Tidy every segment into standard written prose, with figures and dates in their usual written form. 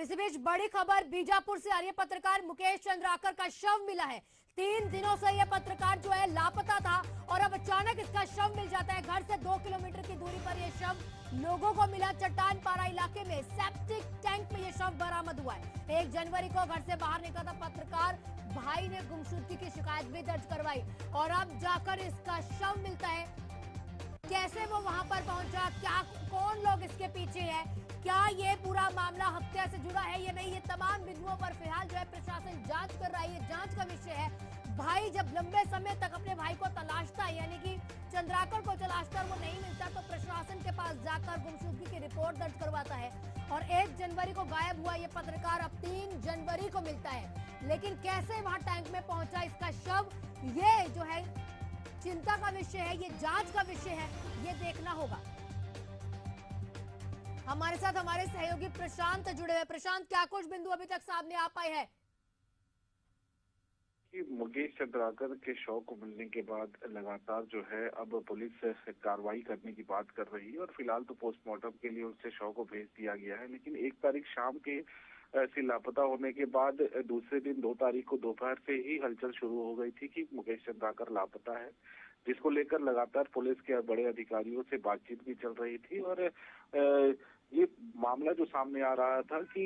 इसी बीच बड़ी खबर बीजापुर से आ रही है। पत्रकार मुकेश चंद्राकर का शव मिला है। 3 दिनों से यह पत्रकार जो है लापता था और अब अचानक इसका शव मिल जाता है। घर से 2 किलोमीटर की दूरी पर यह शव लोगों को मिला। चट्टान पारा इलाके में सेप्टिक टैंक में यह शव बरामद हुआ है। 1 जनवरी को घर से बाहर निकला था पत्रकार, भाई ने गुमशुदगी की शिकायत भी दर्ज करवाई और अब जाकर इसका शव मिलता है। कैसे वो वहां पर पहुंचा, क्या कौन लोग इसके पीछे है, क्या ये पूरा मामला हत्या से जुड़ा है या नहीं, ये तमाम बिंदुओं पर फिलहाल जो है प्रशासन जांच कर रहा है। ये जांच का विषय है। भाई जब लंबे समय तक अपने भाई को तलाशता है, यानी कि चंद्राकर को तलाशता और वो नहीं मिलता, तो प्रशासन के पास जाकर गुमशुदगी की रिपोर्ट दर्ज करवाता है और 1 जनवरी को गायब हुआ ये पत्रकार अब 3 जनवरी को मिलता है। लेकिन कैसे वहां टैंक में पहुंचा इसका शव, ये जो है चिंता का विषय है, ये जांच का विषय है, ये देखना होगा। हमारे साथ हमारे सहयोगी प्रशांत जुड़े हुए। प्रशांत, क्या कुछ बिंदु अभी तक सामने आ पाए हैं? मुकेश चंद्राकर के शव को मिलने के बाद लगातार जो है अब पुलिस कार्रवाई करने की बात कर रही है और फिलहाल तो पोस्टमार्टम के लिए उससे शव को भेज दिया गया है। लेकिन 1 तारीख शाम के से लापता होने के बाद दूसरे दिन 2 तारीख को दोपहर से ही हलचल शुरू हो गई थी कि मुकेश चंद्राकर लापता है, जिसको लेकर लगातार पुलिस के बड़े अधिकारियों से बातचीत भी चल रही थी। और ये मामला जो सामने आ रहा था कि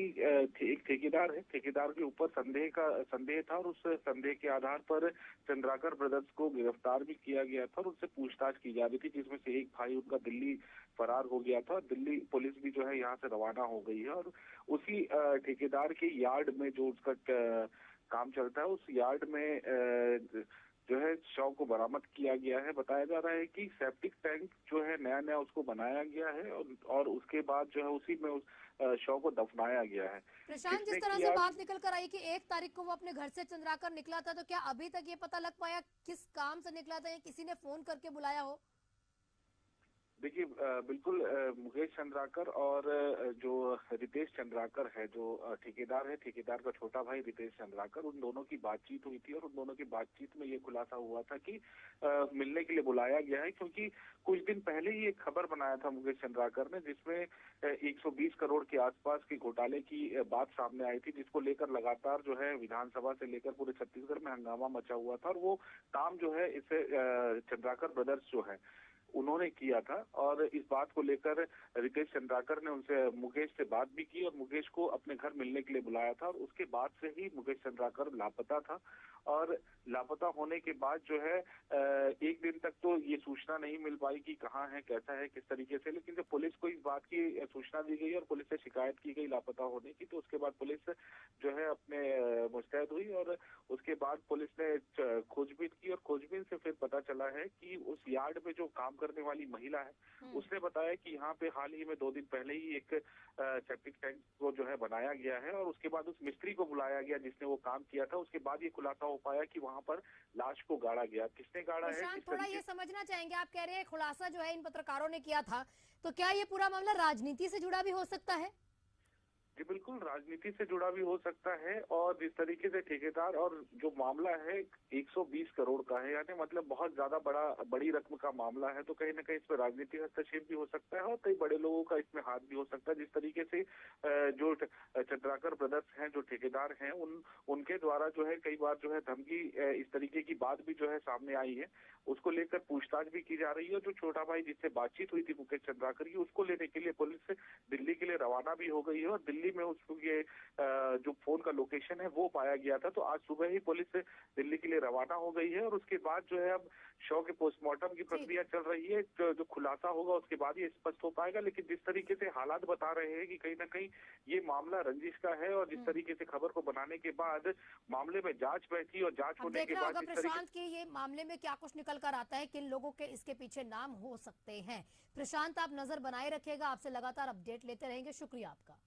एक ठेकेदार है, ठेकेदार के ऊपर संदेह था और उस संदेह के आधार पर चंद्राकर ब्रदर्स को गिरफ्तार भी किया गया था और उससे पूछताछ की जा रही थी, जिसमें से एक भाई उनका दिल्ली फरार हो गया था। दिल्ली पुलिस भी जो है यहाँ से रवाना हो गई है और उसी ठेकेदार के यार्ड में जो उसका काम चलता है, उस यार्ड में जो है शव को बरामद किया गया है। बताया जा रहा है कि सेप्टिक टैंक जो है नया उसको बनाया गया है और उसके बाद जो है उसी में उस शव को दफनाया गया है। प्रशांत, जिस तरह से बात निकल कर आई कि 1 तारीख को वो अपने घर से चंद्राकर निकला था, तो क्या अभी तक ये पता लग पाया किस काम से निकला था या किसी ने फोन करके बुलाया हो? देखिए, बिल्कुल मुकेश चंद्राकर और जो रितेश चंद्राकर है, जो ठेकेदार है, ठेकेदार का छोटा भाई रितेश चंद्राकर, उन दोनों की बातचीत हुई थी और उन दोनों की बातचीत में ये खुलासा हुआ था कि मिलने के लिए बुलाया गया है, क्योंकि कुछ दिन पहले ही एक खबर बनाया था मुकेश चंद्राकर ने, जिसमें 120 करोड़ के आसपास के घोटाले की बात सामने आई थी, जिसको लेकर लगातार जो है विधानसभा से लेकर पूरे छत्तीसगढ़ में हंगामा मचा हुआ था। और वो काम जो है इसे चंद्राकर ब्रदर्स जो है उन्होंने किया था और इस बात को लेकर रितेश चंद्राकर ने उनसे मुकेश से बात भी की और मुकेश को अपने घर मिलने के लिए बुलाया था। और उसके बाद से ही मुकेश चंद्राकर लापता था और लापता होने के बाद जो है 1 दिन तक तो ये सूचना नहीं मिल पाई कि कहाँ है, कैसा है, किस तरीके से। लेकिन जब पुलिस को इस बात की सूचना दी गई और पुलिस से शिकायत की गई लापता होने की, तो उसके बाद पुलिस जो है अपने मुस्तैद हुई और उसके बाद पुलिस ने खोजबीन की और खोजबीन से फिर पता चला है कि उस यार्ड में जो काम करने वाली महिला है उसने बताया कि यहाँ पे हाल ही में 2 दिन पहले ही एक सेप्टिक टैंक को जो है बनाया गया है और उसके बाद उस मिस्त्री को बुलाया गया जिसने वो काम किया था। उसके बाद ये खुलासा हो पाया कि वहां पर लाश को गाड़ा गया। किसने गाड़ा है, थोड़ा ये समझना चाहेंगे, आप कह रहे हैं खुलासा जो है इन पत्रकारों ने किया था, तो क्या ये पूरा मामला राजनीति से जुड़ा भी हो सकता है? जी बिल्कुल, राजनीति से जुड़ा भी हो सकता है। और जिस तरीके से ठेकेदार और जो मामला है 120 करोड़ का है, यानी मतलब बहुत ज्यादा बड़ी रकम का मामला है, तो कहीं ना कहीं इसमें राजनीतिक हस्तक्षेप भी हो सकता है और कई बड़े लोगों का इसमें हाथ भी हो सकता है। जिस तरीके से जो चंद्राकर ब्रदर्स हैं, जो ठेकेदार हैं, उनके द्वारा जो है कई बार जो है धमकी, इस तरीके की बात भी जो है सामने आई है, उसको लेकर पूछताछ भी की जा रही है। जो छोटा भाई जिससे बातचीत हुई थी मुकेश चंद्राकर की, उसको लेने के लिए पुलिस दिल्ली के लिए रवाना भी हो गई है और दिल्ली में उसको ये जो फोन का लोकेशन है वो पाया गया था। तो आज सुबह ही पुलिस दिल्ली के लिए रवाना हो गई है और उसके बाद जो है अब शव के पोस्टमार्टम की प्रक्रिया चल रही है। जो खुलासा होगा उसके बाद ये स्पष्ट हो पाएगा। लेकिन जिस तरीके से हालात बता रहे हैं कि कहीं ना कहीं ये मामला रंजिश का है और जिस तरीके से खबर को बनाने के बाद मामले में जांच बैठी और जांच होने के बाद प्रशांत की ये मामले में क्या कुछ निकल कर आता है, किन लोगों के इसके पीछे नाम हो सकते हैं। प्रशांत, आप नजर बनाए रखिएगा, आपसे लगातार अपडेट लेते रहेंगे। शुक्रिया आपका।